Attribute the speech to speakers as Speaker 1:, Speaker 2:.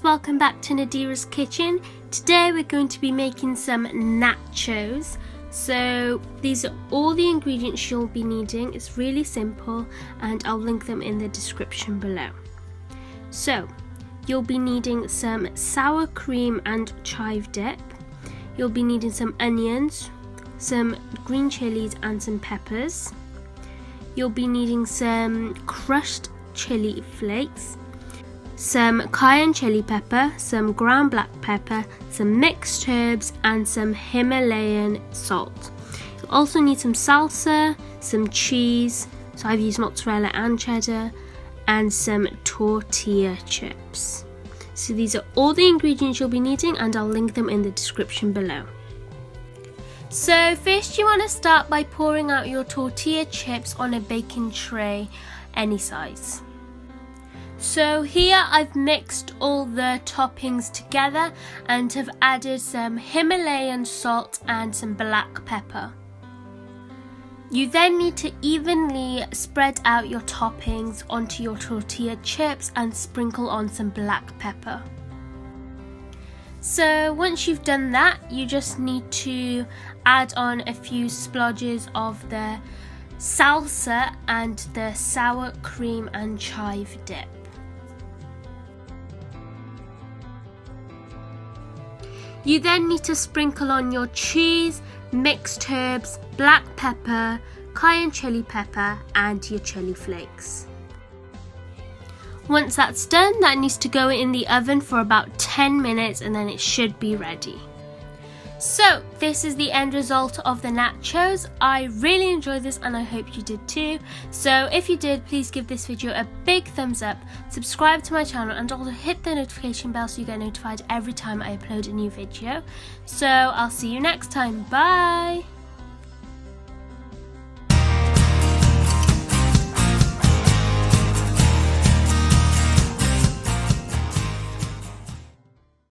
Speaker 1: welcome back to Nadira's kitchen. Today we're going to be making some nachos. So these are all the ingredients you'll be needing. It's really simple and I'll link them in the description below. So you'll be needing some sour cream and chive dip. You'll be needing some onions, some green chilies and some peppers. You'll be needing some crushed chili flakes, some cayenne chili pepper, some ground black pepper, some mixed herbs and some Himalayan salt. You'll also need some salsa, some cheese, so I've used mozzarella and cheddar, and some tortilla chips. So these are all the ingredients you'll be needing and I'll link them in the description below. So first you want to start by pouring out your tortilla chips on a baking tray, any size. So here I've mixed all the toppings together and have added some Himalayan salt and some black pepper. You then need to evenly spread out your toppings onto your tortilla chips and sprinkle on some black pepper. So once you've done that, you just need to add on a few splodges of the salsa and the sour cream and chive dip. You then need to sprinkle on your cheese, mixed herbs, black pepper, cayenne chili pepper and your chili flakes. Once that's done, that needs to go in the oven for about 10 minutes and then it should be ready. So this is the end result of the nachos. I really enjoyed this and I hope you did too. So if you did, please give this video a big thumbs up, subscribe to my channel and also hit the notification bell so you get notified every time I upload a new video. So I'll see you next time. Bye!